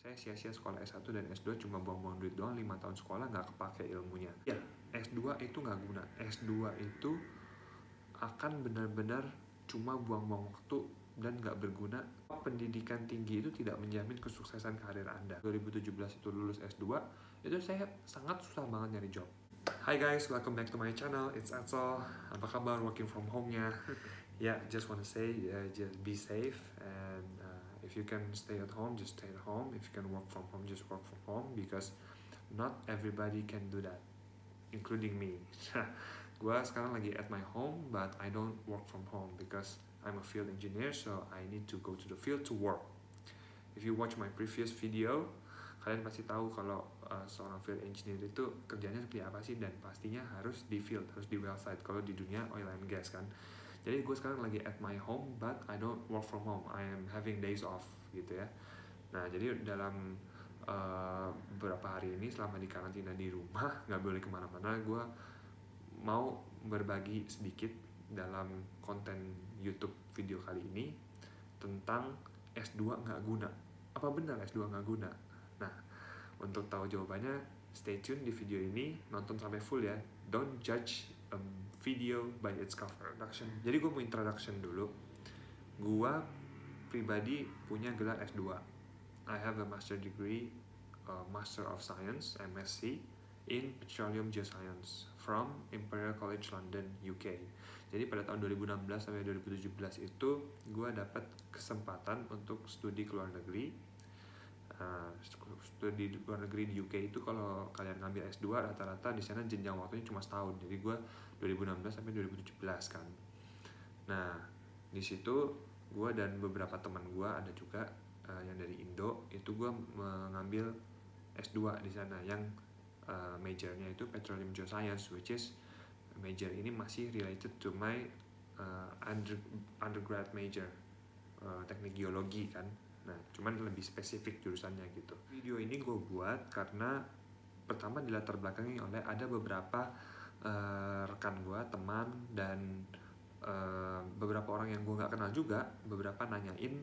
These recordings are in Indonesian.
saya sia-sia sekolah S1 dan S2 cuma buang-buang duit doang, 5 tahun sekolah nggak kepake ilmunya. Ya, S2 itu nggak guna. S2 itu akan benar-benar cuma buang-buang waktu dan nggak berguna. Pendidikan tinggi itu tidak menjamin kesuksesan karir Anda. 2017 itu lulus S2, itu saya sangat susah banget nyari job. Hi guys, welcome back to my channel. It's Atsal. Apa kabar working from home-nya? Yeah, just want to say, just be safe, and if you can stay at home, just stay at home. If you can work from home, just work from home, because not everybody can do that, including me. Gua sekarang lagi at my home, but I don't work from home because I'm a field engineer, so I need to go to the field to work. If you watch my previous video, kalian pasti tahu kalau seorang field engineer itu kerjanya seperti apa sih, dan pastinya harus di field, harus di well site kalau di dunia oil and gas kan. Jadi gue sekarang lagi at my home, but I don't work from home. I am having days off gitu ya. Nah, jadi dalam beberapa hari ini selama di karantina di rumah, nggak boleh kemana-mana, gue mau berbagi sedikit dalam konten YouTube video kali ini tentang S2 nggak guna. Apa benar S2 nggak guna? Nah, untuk tahu jawabannya, stay tune di video ini, nonton sampai full ya. Don't judge a video by its cover. Jadi gue mau introduction dulu. Gue pribadi punya gelar S2. I have a master degree, Master of Science, MSc, in Petroleum Geoscience from Imperial College London, UK. Jadi pada tahun 2016 sampai 2017 itu gue dapat kesempatan untuk studi ke luar negeri. Studi di luar negeri di UK itu kalau kalian ngambil S2 rata-rata di sana jenjang waktunya cuma setahun. Jadi gue 2016 sampai 2017 kan. Nah, di situ gue dan beberapa teman gue ada juga yang dari Indo, itu gue mengambil S2 di sana yang majornya itu Petroleum Geoscience, which is major ini masih related to my undergrad major, teknik geologi kan. Nah, cuman lebih spesifik jurusannya gitu. Video ini gue buat karena pertama dilatar belakangi oleh ada beberapa rekan gue, teman, dan beberapa orang yang gue nggak kenal juga. Beberapa nanyain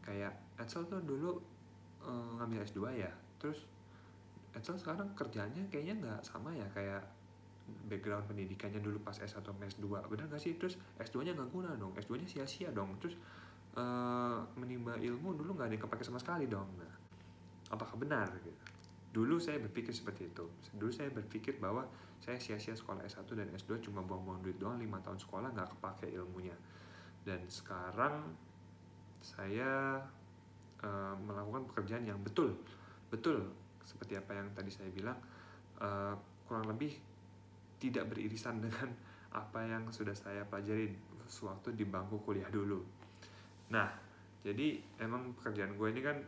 kayak, Edsel tuh dulu ngambil S2 ya, terus Edsel sekarang kerjanya kayaknya nggak sama ya kayak background pendidikannya dulu pas S1 sama S2, benar nggak sih? Terus S2 nya nggak guna dong, S2 nya sia-sia dong, terus menimba ilmu dulu nggak ada yang kepake sama sekali dong. Nah, apakah benar gitu? Dulu saya berpikir seperti itu. Dulu saya berpikir bahwa saya sia-sia sekolah S1 dan S2 cuma buang-buang duit doang, 5 tahun sekolah nggak kepake ilmunya. Dan sekarang saya melakukan pekerjaan yang betul seperti apa yang tadi saya bilang, kurang lebih tidak beririsan dengan apa yang sudah saya pelajari sewaktu di bangku kuliah dulu. Nah, jadi emang pekerjaan gue ini kan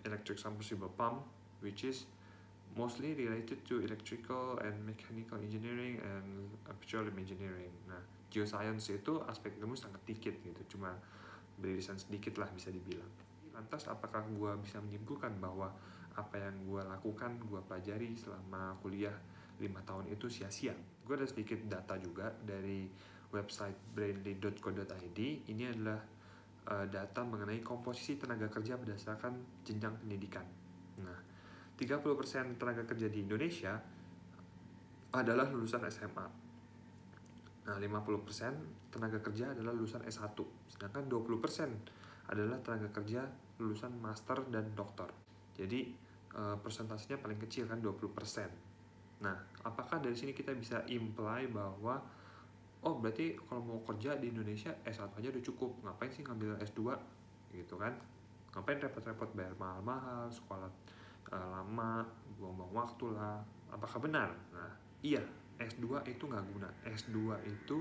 electric submersible pump, which is mostly related to electrical and mechanical engineering and petroleum engineering. Nah, geoscience itu aspek ilmu sangat dikit gitu, cuma beririsan sedikit lah bisa dibilang. Lantas apakah gue bisa menyimpulkan bahwa apa yang gue lakukan, gue pelajari selama kuliah 5 tahun itu sia-sia? Gue ada sedikit data juga dari website brainly.co.id. Ini adalah data mengenai komposisi tenaga kerja berdasarkan jenjang pendidikan. Nah, 30% tenaga kerja di Indonesia adalah lulusan SMA. Nah, 50% tenaga kerja adalah lulusan S1. Sedangkan 20% adalah tenaga kerja lulusan master dan doktor. Jadi persentasenya paling kecil kan 20%. Nah, apakah dari sini kita bisa imply bahwa oh berarti kalau mau kerja di Indonesia S1 aja udah cukup, ngapain sih ngambil S2 gitu kan? Ngapain repot-repot bayar mahal-mahal, sekolah lama, buang-buang waktu lah. Apakah benar? Nah, iya, S2 itu nggak guna. S2 itu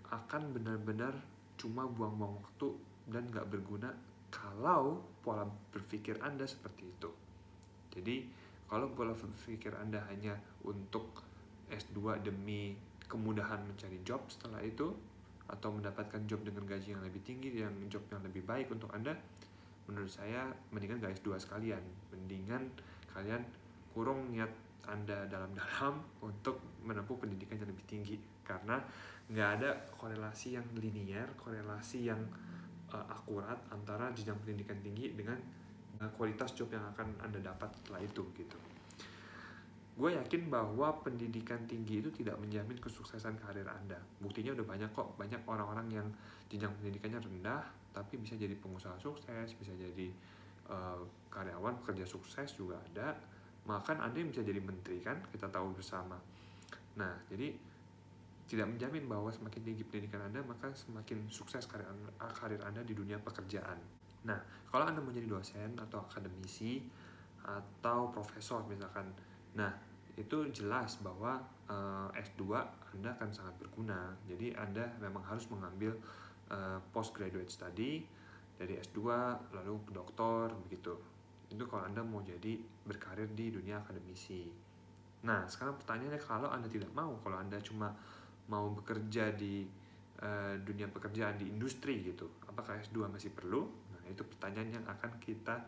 akan benar-benar cuma buang-buang waktu dan nggak berguna kalau pola berpikir Anda seperti itu. Jadi, kalau pola berpikir Anda hanya untuk S2 demi kemudahan mencari job setelah itu, atau mendapatkan job dengan gaji yang lebih tinggi, yang job yang lebih baik untuk Anda, menurut saya mendingan gak S2 sekalian. Mendingan kalian kurung niat Anda dalam-dalam untuk menempuh pendidikan yang lebih tinggi, karena nggak ada korelasi yang linear, korelasi yang akurat antara jenjang pendidikan tinggi dengan kualitas job yang akan Anda dapat setelah itu gitu. Gue yakin bahwa pendidikan tinggi itu tidak menjamin kesuksesan karir Anda. Buktinya udah banyak kok, banyak orang-orang yang jenjang pendidikannya rendah tapi bisa jadi pengusaha sukses, bisa jadi karyawan pekerja sukses juga ada. Bahkan Anda yang bisa jadi menteri kan, kita tahu bersama. Nah, jadi tidak menjamin bahwa semakin tinggi pendidikan Anda maka semakin sukses karir Anda di dunia pekerjaan. Nah, kalau Anda menjadi dosen atau akademisi atau profesor misalkan, nah itu jelas bahwa S2 Anda akan sangat berguna. Jadi Anda memang harus mengambil postgraduate study dari S2 lalu ke doktor begitu. Itu kalau Anda mau jadi berkarir di dunia akademisi. Nah, sekarang pertanyaannya, kalau Anda tidak mau, kalau Anda cuma mau bekerja di dunia pekerjaan di industri gitu, apakah S2 masih perlu? Nah, itu pertanyaan yang akan kita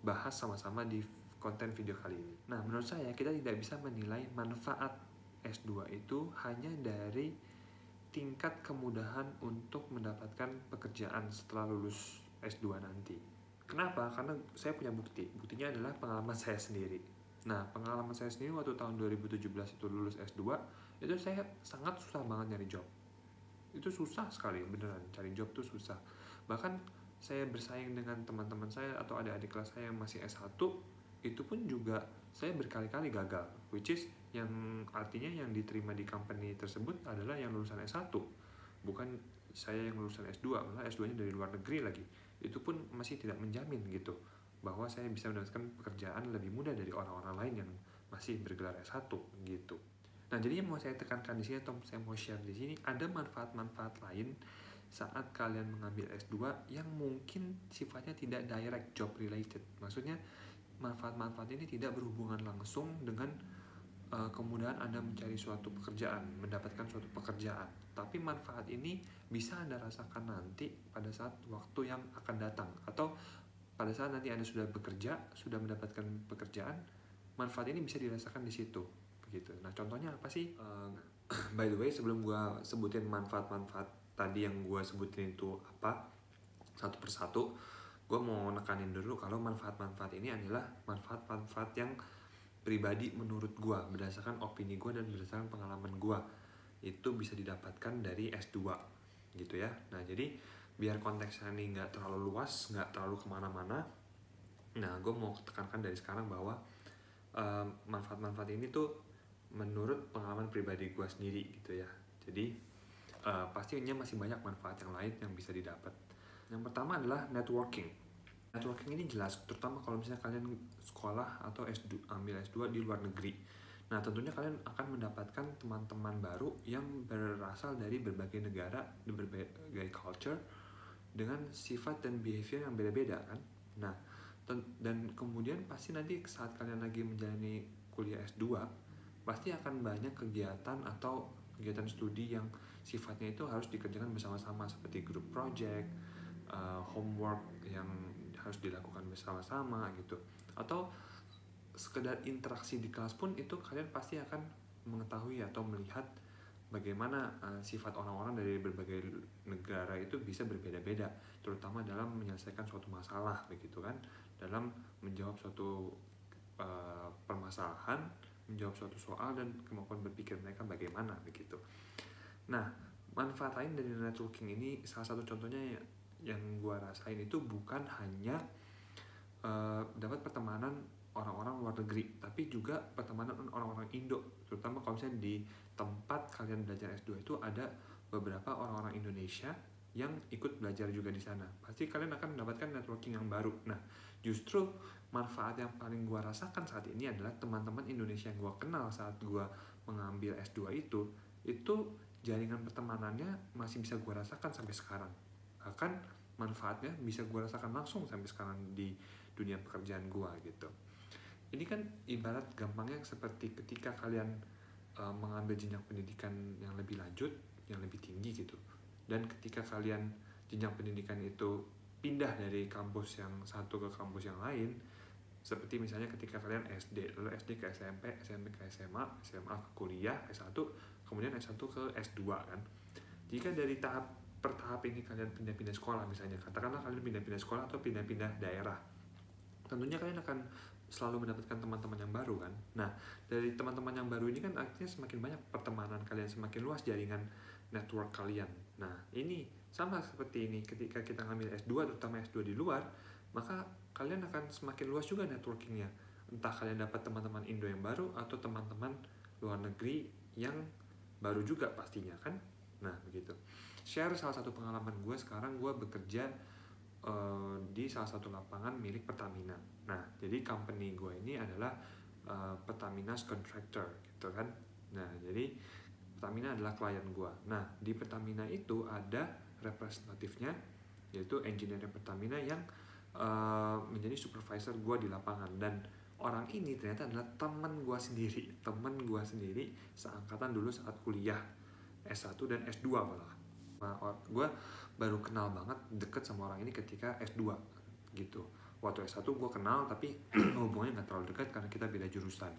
bahas sama-sama di konten video kali ini. Nah, menurut saya kita tidak bisa menilai manfaat S2 itu hanya dari tingkat kemudahan untuk mendapatkan pekerjaan setelah lulus S2 nanti. Kenapa? Karena saya punya bukti. Buktinya adalah pengalaman saya sendiri. Nah, pengalaman saya sendiri waktu tahun 2017 itu lulus S2, itu saya sangat susah banget nyari job. Itu susah sekali, beneran. Cari job tuh susah. Bahkan saya bersaing dengan teman-teman saya atau adik-adik kelas saya yang masih S1, itu pun juga saya berkali-kali gagal, which is yang artinya yang diterima di company tersebut adalah yang lulusan S1, bukan saya yang lulusan S2, malah S2-nya dari luar negeri lagi. Itu pun masih tidak menjamin gitu bahwa saya bisa mendapatkan pekerjaan lebih mudah dari orang-orang lain yang masih bergelar S1 gitu. Nah, jadi yang mau saya tekankan di sini atau saya mau share di sini, ada manfaat-manfaat lain saat kalian mengambil S2 yang mungkin sifatnya tidak direct job related. Maksudnya manfaat-manfaat ini tidak berhubungan langsung dengan kemudahan Anda mencari suatu pekerjaan, mendapatkan suatu pekerjaan. Tapi manfaat ini bisa Anda rasakan nanti pada saat waktu yang akan datang, atau pada saat nanti Anda sudah bekerja, sudah mendapatkan pekerjaan, manfaat ini bisa dirasakan di situ. Begitu. Nah, contohnya apa sih? By the way, sebelum gue sebutin manfaat-manfaat tadi yang gue sebutin itu apa, satu persatu, gue mau nekanin dulu kalau manfaat-manfaat ini adalah manfaat-manfaat yang pribadi menurut gue, berdasarkan opini gue dan berdasarkan pengalaman gue, itu bisa didapatkan dari S2 gitu ya. Nah, jadi biar konteksnya ini nggak terlalu luas, nggak terlalu kemana-mana, nah gue mau tekankan dari sekarang bahwa manfaat-manfaat ini tuh menurut pengalaman pribadi gue sendiri gitu ya. Jadi pastinya masih banyak manfaat yang lain yang bisa didapat. Yang pertama adalah networking. Networking ini jelas, terutama kalau misalnya kalian sekolah atau ambil S2 di luar negeri. Nah, tentunya kalian akan mendapatkan teman-teman baru yang berasal dari berbagai negara, dari berbagai culture, dengan sifat dan behavior yang beda-beda kan. Nah, dan kemudian pasti nanti saat kalian lagi menjalani kuliah S2, pasti akan banyak kegiatan atau kegiatan studi yang sifatnya itu harus dikerjakan bersama-sama, seperti group project, homework yang harus dilakukan bersama-sama gitu, atau sekedar interaksi di kelas pun itu kalian pasti akan mengetahui atau melihat bagaimana sifat orang-orang dari berbagai negara itu bisa berbeda-beda, terutama dalam menyelesaikan suatu masalah begitu kan, dalam menjawab suatu permasalahan, menjawab suatu soal, dan kemampuan berpikir mereka bagaimana begitu. Nah, manfaat lain dari networking ini, salah satu contohnya yang gue rasain itu bukan hanya dapat pertemanan orang-orang luar negeri, tapi juga pertemanan orang-orang Indo, terutama kalau misalnya di tempat kalian belajar S2 itu ada beberapa orang-orang Indonesia yang ikut belajar juga di sana. Pasti kalian akan mendapatkan networking yang baru. Nah, justru manfaat yang paling gue rasakan saat ini adalah teman-teman Indonesia yang gue kenal saat gue mengambil S2 itu jaringan pertemanannya masih bisa gue rasakan sampai sekarang. Bahkan manfaatnya bisa gue rasakan langsung sampai sekarang di dunia pekerjaan gue gitu. Ini kan ibarat gampangnya seperti ketika kalian mengambil jenjang pendidikan yang lebih lanjut, yang lebih tinggi gitu. Dan ketika kalian jenjang pendidikan itu pindah dari kampus yang satu ke kampus yang lain, seperti misalnya ketika kalian SD, lalu SD ke SMP, SMP ke SMA, SMA ke kuliah, S1, kemudian S1 ke S2 kan. Jika dari tahap per tahap ini kalian pindah-pindah sekolah misalnya, katakanlah kalian pindah-pindah sekolah atau pindah-pindah daerah. tentunya kalian akan selalu mendapatkan teman-teman yang baru kan. Nah, dari teman-teman yang baru ini kan akhirnya semakin banyak pertemanan kalian, semakin luas jaringan network kalian. Nah, ini sama seperti ini ketika kita ngambil S2, terutama S2 di luar, maka kalian akan semakin luas juga networkingnya. Entah kalian dapat teman-teman Indo yang baru atau teman-teman luar negeri yang baru juga pastinya kan. Nah, begitu. Share salah satu pengalaman gue, sekarang gue bekerja di salah satu lapangan milik Pertamina. Nah, jadi company gue ini adalah Pertamina's contractor gitu kan. Nah, jadi Pertamina adalah klien gue. Nah, di Pertamina itu ada representatifnya, yaitu engineer Pertamina yang menjadi supervisor gue di lapangan. Dan orang ini ternyata adalah teman gue sendiri seangkatan dulu saat kuliah S1 dan S2 malah. Nah, gue baru kenal banget, deket sama orang ini ketika S2 gitu. Waktu S1 gue kenal tapi hubungannya gak terlalu dekat karena kita beda jurusan.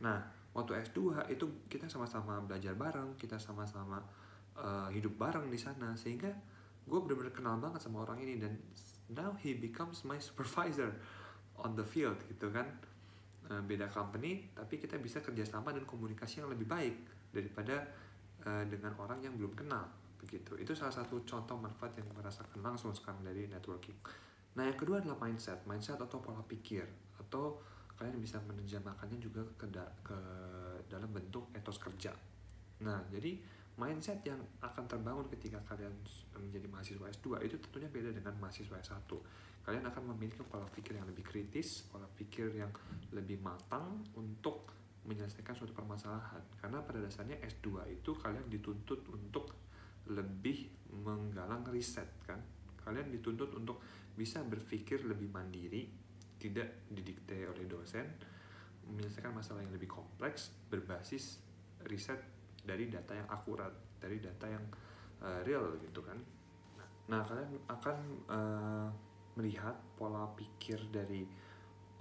Nah, waktu S2 itu kita sama-sama belajar bareng, kita sama-sama hidup bareng di sana, sehingga gue benar-benar kenal banget sama orang ini. Dan now he becomes my supervisor on the field gitu kan. Beda company tapi kita bisa kerjasama dan komunikasi yang lebih baik daripada dengan orang yang belum kenal begitu. Itu salah satu contoh manfaat yang gue rasakan langsung sekarang dari networking. Nah, yang kedua adalah mindset atau pola pikir, atau kalian bisa menerjemahkannya juga ke dalam bentuk etos kerja. Nah, jadi mindset yang akan terbangun ketika kalian menjadi mahasiswa S2 itu tentunya beda dengan mahasiswa S1. Kalian akan memiliki pola pikir yang lebih kritis, pola pikir yang lebih matang untuk menyelesaikan suatu permasalahan. Karena pada dasarnya S2 itu kalian dituntut untuk lebih menggalang riset kan. Kalian dituntut untuk bisa berpikir lebih mandiri, tidak didikte oleh dosen, menyelesaikan masalah yang lebih kompleks berbasis riset dari data yang akurat, dari data yang real gitu kan. Nah, kalian akan melihat pola pikir dari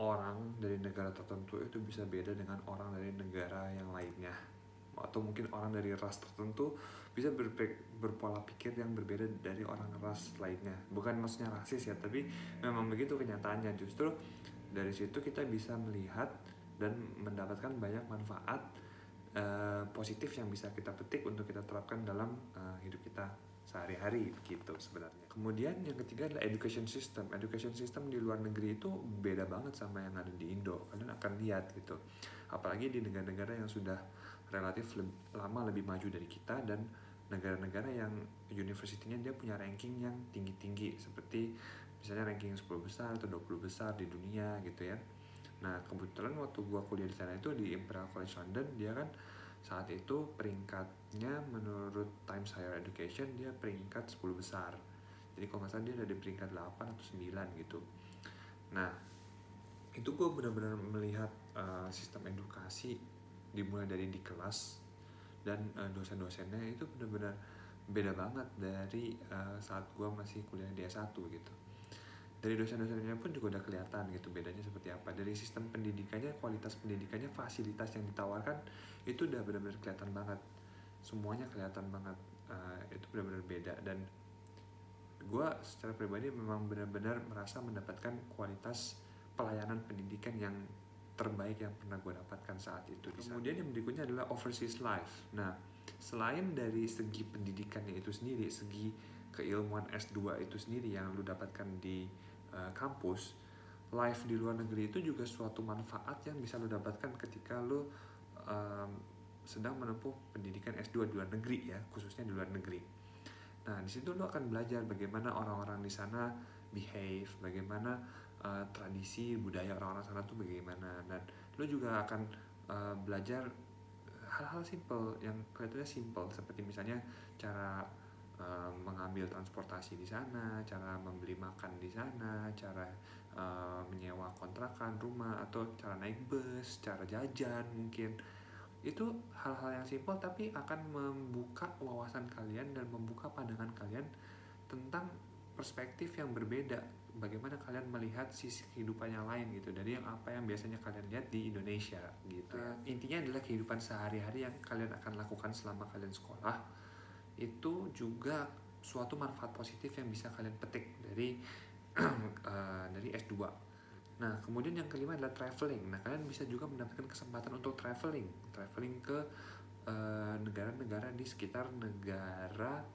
orang dari negara tertentu itu bisa beda dengan orang dari negara yang lainnya, atau mungkin orang dari ras tertentu bisa berpola pikir yang berbeda dari orang ras lainnya. Bukan maksudnya rasis ya, tapi memang begitu kenyataannya. Justru dari situ kita bisa melihat dan mendapatkan banyak manfaat positif yang bisa kita petik untuk kita terapkan dalam hidup kita sehari-hari begitu sebenarnya. Kemudian yang ketiga adalah education system. Education system di luar negeri itu beda banget sama yang ada di Indo. Kalian akan lihat gitu. Apalagi di negara-negara yang sudah relatif lama lebih maju dari kita, dan negara-negara yang universitinya dia punya ranking yang tinggi-tinggi, seperti misalnya ranking 10 besar atau 20 besar di dunia gitu ya. Nah, kebetulan waktu gua kuliah di sana itu di Imperial College London, dia kan saat itu peringkatnya menurut Times Higher Education dia peringkat 10 besar. Jadi kalau nggak salah dia ada di peringkat 8 atau 9 gitu. Nah, itu gue benar-benar melihat sistem edukasi dimulai dari di kelas dan dosen-dosennya itu benar-benar beda banget dari saat gue masih kuliah di S1 gitu. Dari dosen-dosennya pun juga udah kelihatan gitu bedanya seperti apa. Dari sistem pendidikannya, kualitas pendidikannya, fasilitas yang ditawarkan itu udah benar-benar kelihatan banget. Semuanya kelihatan banget, itu benar-benar beda. Dan gue secara pribadi memang benar-benar merasa mendapatkan kualitas pelayanan pendidikan yang terbaik yang pernah gue dapatkan saat itu. Kemudian yang berikutnya adalah overseas life. Nah, selain dari segi pendidikannya itu sendiri, segi keilmuan S2 itu sendiri yang lu dapatkan di kampus, life di luar negeri itu juga suatu manfaat yang bisa lu dapatkan ketika lu sedang menempuh pendidikan S2 di luar negeri ya, khususnya di luar negeri. Nah, di situ lu akan belajar bagaimana orang-orang di sana behave, bagaimana tradisi budaya orang-orang sana tuh bagaimana, dan lu juga akan belajar hal-hal simple yang kelihatannya simple, seperti misalnya cara mengambil transportasi di sana, cara membeli makan di sana, cara menyewa kontrakan rumah, atau cara naik bus, cara jajan mungkin. Itu hal-hal yang simpel tapi akan membuka wawasan kalian dan membuka pandangan kalian tentang perspektif yang berbeda, bagaimana kalian melihat sisi kehidupan yang lain gitu dari yang apa yang biasanya kalian lihat di Indonesia gitu ya. Intinya adalah kehidupan sehari-hari yang kalian akan lakukan selama kalian sekolah itu juga suatu manfaat positif yang bisa kalian petik dari dari S2. Nah, kemudian yang kelima adalah traveling. Nah, kalian bisa juga mendapatkan kesempatan untuk traveling ke negara-negara di sekitar negara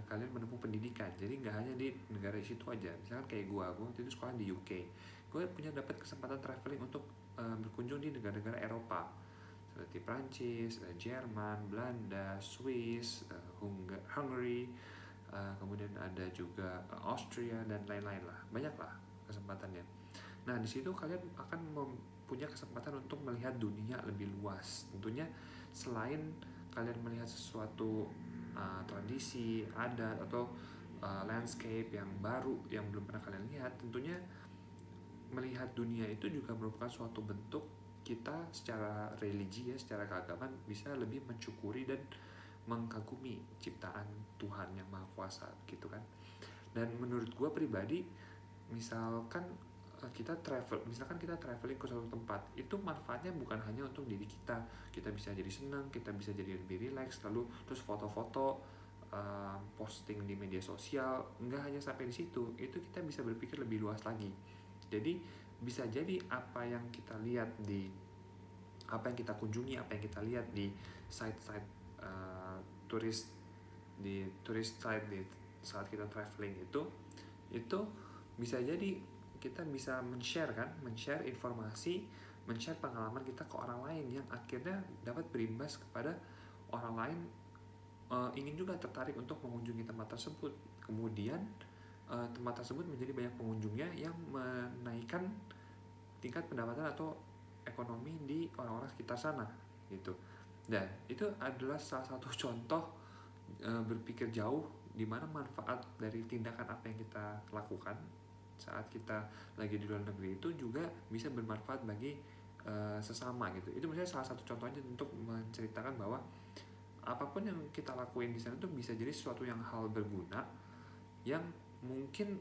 kalian menempuh pendidikan. Jadi nggak hanya di negara situ aja. Misalkan kayak gue waktu itu sekolah di UK. Gue punya dapat kesempatan traveling untuk berkunjung di negara-negara Eropa seperti Prancis, Jerman, Belanda, Swiss, Hungary, kemudian ada juga Austria dan lain-lain lah. Banyak lah kesempatannya. Nah, di situ kalian akan punya kesempatan untuk melihat dunia lebih luas. Tentunya selain kalian melihat sesuatu tradisi, adat, atau landscape yang baru yang belum pernah kalian lihat, tentunya melihat dunia itu juga merupakan suatu bentuk kita secara religi ya, secara keagamaan bisa lebih mensyukuri dan mengagumi ciptaan Tuhan yang Maha Kuasa gitu kan. Dan menurut gue pribadi, misalkan kita traveling ke suatu tempat, itu manfaatnya bukan hanya untuk diri kita bisa jadi senang, kita bisa jadi lebih relax, lalu terus foto-foto posting di media sosial, nggak hanya sampai di situ, itu kita bisa berpikir lebih luas lagi. Jadi bisa jadi apa yang kita kunjungi, apa yang kita lihat di site-site turis site di saat kita traveling itu bisa jadi kita bisa men-share informasi, men-share pengalaman kita ke orang lain yang akhirnya dapat berimbas kepada orang lain ingin juga tertarik untuk mengunjungi tempat tersebut. Kemudian tempat tersebut menjadi banyak pengunjungnya yang menaikkan tingkat pendapatan atau ekonomi di orang-orang sekitar sana gitu. Dan itu adalah salah satu contoh berpikir jauh di mana manfaat dari tindakan apa yang kita lakukan saat kita lagi di luar negeri itu juga bisa bermanfaat bagi sesama gitu. Itu misalnya salah satu contohnya untuk menceritakan bahwa apapun yang kita lakuin di sana itu bisa jadi sesuatu yang hal berguna yang mungkin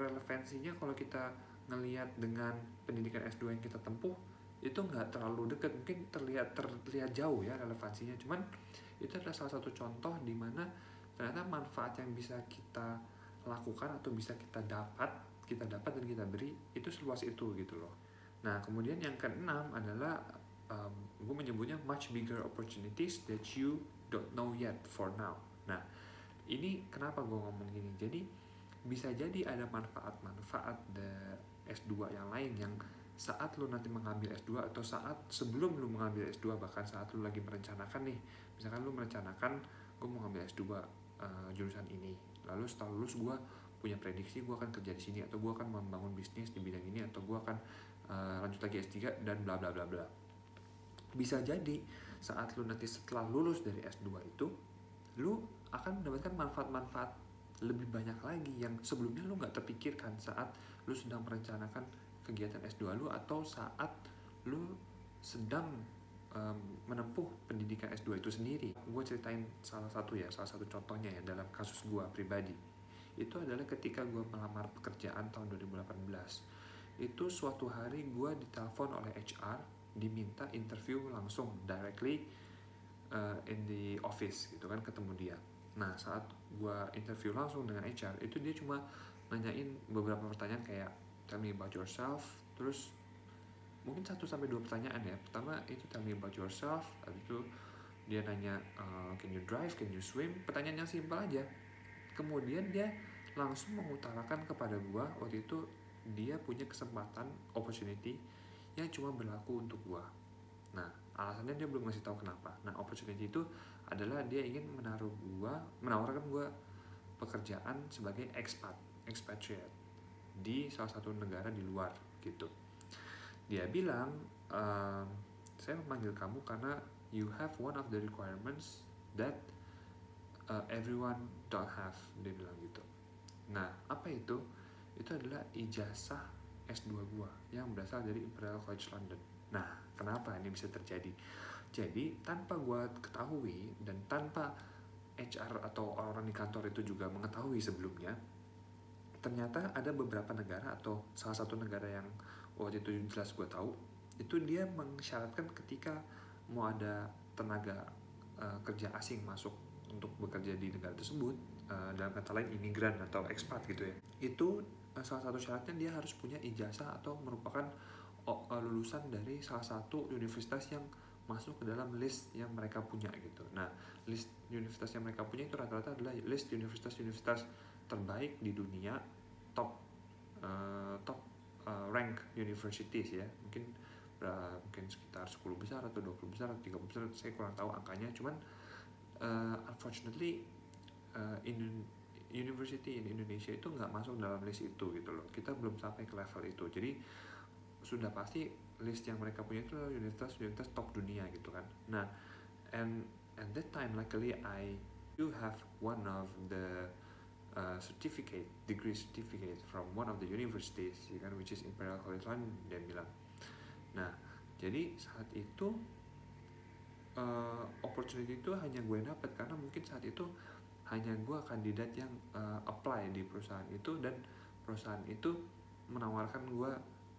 relevansinya kalau kita ngelihat dengan pendidikan S2 yang kita tempuh itu nggak terlalu dekat, mungkin terlihat jauh ya relevansinya, cuman itu adalah salah satu contoh di mana ternyata manfaat yang bisa kita lakukan atau bisa kita dapat dan kita beri itu seluas itu gitu loh. Nah, kemudian yang keenam adalah gue menyebutnya much bigger opportunities that you don't know yet for now. Nah, ini kenapa gue ngomong gini, jadi bisa jadi ada manfaat-manfaat S2 yang lain yang saat lu nanti mengambil S2 atau saat sebelum lu mengambil S2, bahkan saat lu lagi merencanakan nih, misalkan lu merencanakan gue mau ngambil S2 jurusan ini, lalu setelah lulus gue punya prediksi gue akan kerja di sini, atau gue akan membangun bisnis di bidang ini, atau gue akan lanjut lagi S3 dan bla bla bla bla. Bisa jadi saat lu nanti setelah lulus dari S2 itu lu akan mendapatkan manfaat-manfaat lebih banyak lagi yang sebelumnya lu nggak terpikirkan saat lu sedang merencanakan kegiatan S2 lu atau saat lu sedang menempuh pendidikan S2 itu sendiri. Gue ceritain salah satu contohnya ya dalam kasus gue pribadi. Itu adalah ketika gue melamar pekerjaan tahun 2018. Itu suatu hari gue ditelepon oleh HR, diminta interview langsung directly in the office gitu kan, ketemu dia. Nah, saat gue interview langsung dengan HR, itu dia cuma nanyain beberapa pertanyaan kayak tell me about yourself, terus mungkin 1-2 pertanyaan ya. Pertama itu tell me about yourself, habis itu dia nanya can you drive, can you swim, pertanyaan yang simpel aja. Kemudian dia langsung mengutarakan kepada gue waktu itu dia punya kesempatan opportunity yang cuma berlaku untuk gue. Nah, alasannya dia belum ngasih tahu kenapa. Nah, opportunity itu adalah dia ingin menawarkan gue pekerjaan sebagai expatriate di salah satu negara di luar gitu. Dia bilang, saya memanggil kamu karena you have one of the requirements that everyone don't have, dia bilang gitu. Nah, apa itu? Itu adalah ijazah S2 gua yang berasal dari Imperial College London. Nah, kenapa ini bisa terjadi? Jadi, tanpa gua ketahui dan tanpa HR atau orang-orang di kantor itu juga mengetahui sebelumnya, ternyata ada beberapa negara atau salah satu negara yang waktu itu jelas gue tahu, itu dia mensyaratkan ketika mau ada tenaga kerja asing masuk untuk bekerja di negara tersebut, dalam kata lain imigran atau expat gitu ya, itu salah satu syaratnya dia harus punya ijazah atau merupakan lulusan dari salah satu universitas yang masuk ke dalam list yang mereka punya gitu. Nah, list universitas yang mereka punya itu rata-rata adalah list universitas-universitas terbaik di dunia, top rank universities ya. Mungkin sekitar 10 besar atau 20 besar atau 30 besar, saya kurang tahu angkanya. Cuman unfortunately university in Indonesia itu nggak masuk dalam list itu gitu loh. Kita belum sampai ke level itu. Jadi sudah pasti list yang mereka punya itu adalah universitas top dunia gitu kan. Nah, and at that time luckily I do have one of the degree certificate from one of the universities, ya kan, which is Imperial College London, dia bilang. Nah, jadi saat itu opportunity itu hanya gue dapat karena mungkin saat itu hanya gue kandidat yang apply di perusahaan itu, dan perusahaan itu menawarkan gue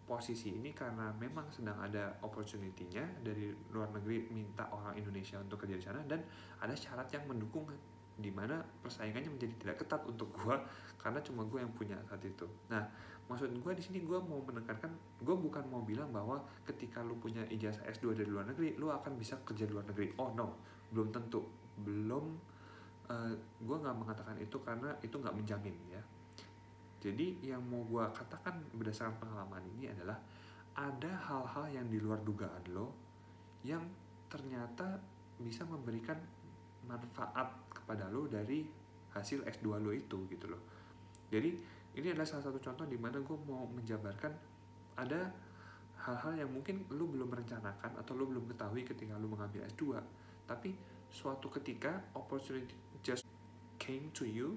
posisi ini karena memang sedang ada opportunity-nya dari luar negeri minta orang Indonesia untuk kerja di sana, dan ada syarat yang mendukung di mana persaingannya menjadi tidak ketat untuk gue karena cuma gue yang punya saat itu. Nah, maksud gue di sini gue mau menekankan, gue bukan mau bilang bahwa ketika lu punya ijazah S2 dari luar negeri lu akan bisa kerja di luar negeri. Oh no, belum tentu, gue nggak mengatakan itu karena itu nggak menjamin ya. Jadi yang mau gue katakan berdasarkan pengalaman ini adalah ada hal-hal yang di luar dugaan lo yang ternyata bisa memberikan manfaat kepada lo dari hasil S2 lo itu gitu loh. Jadi ini adalah salah satu contoh di mana gue mau menjabarkan ada hal-hal yang mungkin lo belum merencanakan atau lo belum ketahui ketika lo mengambil S2, tapi suatu ketika opportunity just came to you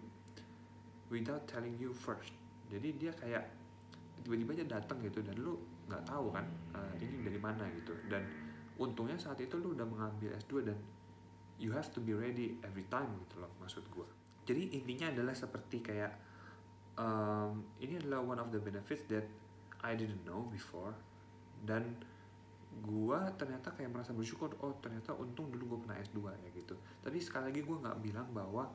without telling you first. Jadi dia kayak tiba-tiba aja datang gitu dan lu nggak tahu kan ini dari mana gitu. Dan untungnya saat itu lu udah mengambil S2 dan you have to be ready every time gitu loh, maksud gue. Jadi intinya adalah seperti kayak ini adalah one of the benefits that I didn't know before, dan gue ternyata kayak merasa bersyukur, oh ternyata untung dulu gue pernah S2 ya gitu. Tapi sekali lagi gue nggak bilang bahwa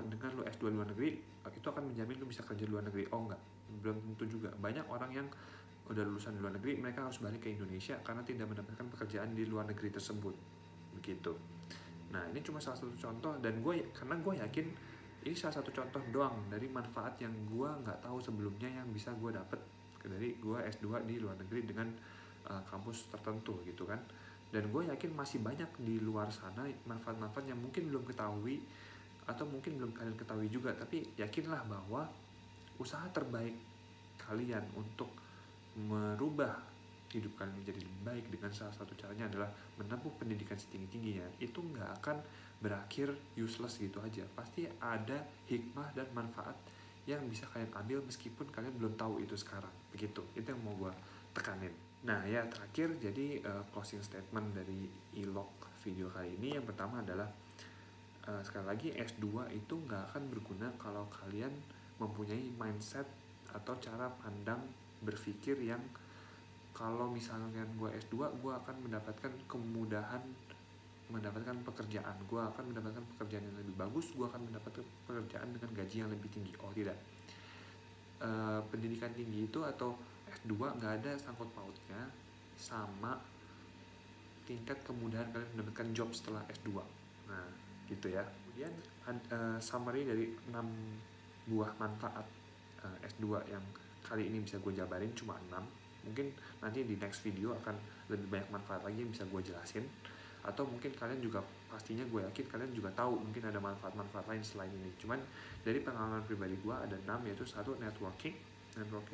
dengan lu S2 luar negeri itu akan menjamin lu bisa kerja di luar negeri. Oh enggak, belum tentu juga. Banyak orang yang udah lulusan di luar negeri mereka harus balik ke Indonesia karena tidak mendapatkan pekerjaan di luar negeri tersebut begitu. Nah, ini cuma salah satu contoh, dan karena gue yakin ini salah satu contoh doang dari manfaat yang gue nggak tahu sebelumnya yang bisa gue dapet dari gue S2 di luar negeri dengan kampus tertentu gitu kan. Dan gue yakin masih banyak di luar sana manfaat-manfaat yang mungkin belum ketahui atau mungkin belum kalian ketahui juga, tapi yakinlah bahwa usaha terbaik kalian untuk merubah hidup kalian menjadi lebih baik dengan salah satu caranya adalah menempuh pendidikan setinggi-tingginya. Itu nggak akan berakhir useless gitu aja, pasti ada hikmah dan manfaat yang bisa kalian ambil meskipun kalian belum tahu itu sekarang begitu. Itu yang mau gue tekanin. Nah ya, terakhir jadi closing statement dari e-log video kali ini, yang pertama adalah sekali lagi S2 itu nggak akan berguna kalau kalian mempunyai mindset atau cara pandang berpikir yang kalau misalnya gue S2 gue akan mendapatkan kemudahan mendapatkan pekerjaan, gue akan mendapatkan pekerjaan yang lebih bagus, gue akan mendapatkan pekerjaan dengan gaji yang lebih tinggi. Oh tidak, pendidikan tinggi itu atau S2 nggak ada sangkut pautnya sama tingkat kemudahan kalian mendapatkan job setelah S2. Nah gitu ya. Kemudian summary dari 6 buah manfaat S2 yang kali ini bisa gue jabarin cuma 6. Mungkin nanti di next video akan lebih banyak manfaat lagi yang bisa gue jelasin, atau mungkin kalian juga pastinya gue yakin kalian juga tahu mungkin ada manfaat-manfaat lain selain ini. Cuman dari pengalaman pribadi gue ada 6, yaitu satu, networking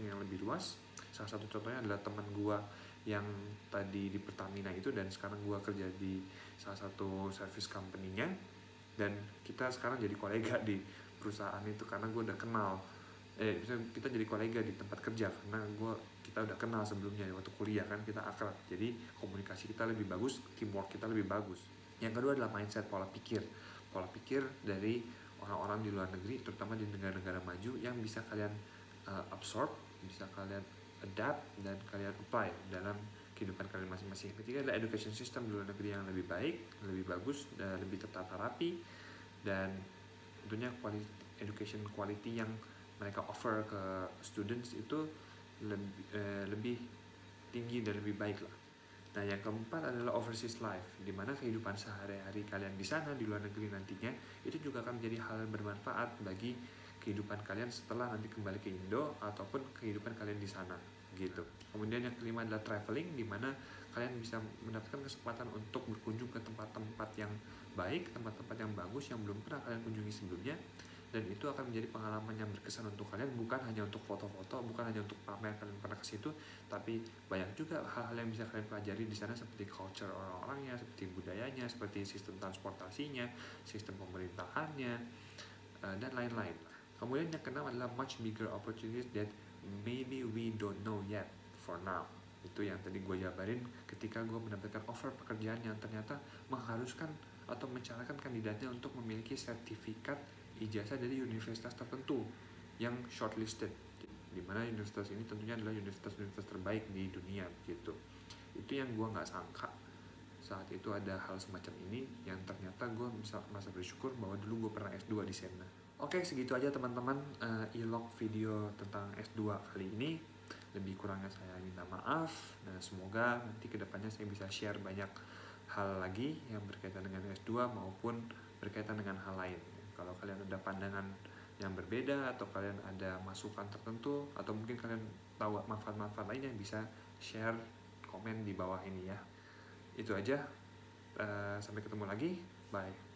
yang lebih luas. Salah satu contohnya adalah teman gue yang tadi di Pertamina itu, dan sekarang gue kerja di salah satu service company-nya, dan kita sekarang jadi kolega di perusahaan itu karena gue udah kenal. Kita jadi kolega di tempat kerja karena kita udah kenal sebelumnya waktu kuliah kan, kita akrab, jadi komunikasi kita lebih bagus, teamwork kita lebih bagus. Yang kedua adalah mindset, pola pikir dari orang-orang di luar negeri, terutama di negara-negara maju, yang bisa kalian absorb, bisa kalian adapt, dan kalian apply dalam kehidupan kalian masing-masing. Ketiga adalah education system di luar negeri yang lebih baik, lebih bagus, dan lebih tertata rapi, dan tentunya education quality yang mereka offer ke students itu lebih tinggi dan lebih baik lah. Nah, yang keempat adalah overseas life, di mana kehidupan sehari-hari kalian di sana, di luar negeri nantinya, itu juga akan menjadi hal yang bermanfaat bagi kehidupan kalian setelah nanti kembali ke Indo, ataupun kehidupan kalian di sana, gitu. Kemudian yang kelima adalah traveling, di mana kalian bisa mendapatkan kesempatan untuk berkunjung ke tempat-tempat yang baik, tempat-tempat yang bagus, yang belum pernah kalian kunjungi sebelumnya, dan itu akan menjadi pengalaman yang berkesan untuk kalian, bukan hanya untuk foto-foto, bukan hanya untuk pamer kalian pernah ke situ, tapi banyak juga hal-hal yang bisa kalian pelajari di sana, seperti culture orang-orangnya, seperti budayanya, seperti sistem transportasinya, sistem pemerintahannya, dan lain-lain. Kemudian yang keenam adalah much bigger opportunities that maybe we don't know yet for now. Itu yang tadi gue jabarin ketika gue mendapatkan offer pekerjaan yang ternyata mengharuskan atau mencaratkan kandidatnya untuk memiliki sertifikat ijazah dari universitas tertentu yang shortlisted, di mana universitas ini tentunya adalah universitas terbaik di dunia gitu. Itu yang gue nggak sangka saat itu ada hal semacam ini, yang ternyata gue bisa merasa bersyukur bahwa dulu gue pernah S2 di sana. Oke, segitu aja teman-teman e-log video tentang S2 kali ini. Lebih kurangnya saya minta maaf, dan semoga nanti kedepannya saya bisa share banyak hal lagi yang berkaitan dengan S2 maupun berkaitan dengan hal lain. Kalau kalian ada pandangan yang berbeda, atau kalian ada masukan tertentu, atau mungkin kalian tahu manfaat-manfaat lainnya, bisa share, komen di bawah ini ya. Itu aja, sampai ketemu lagi, bye.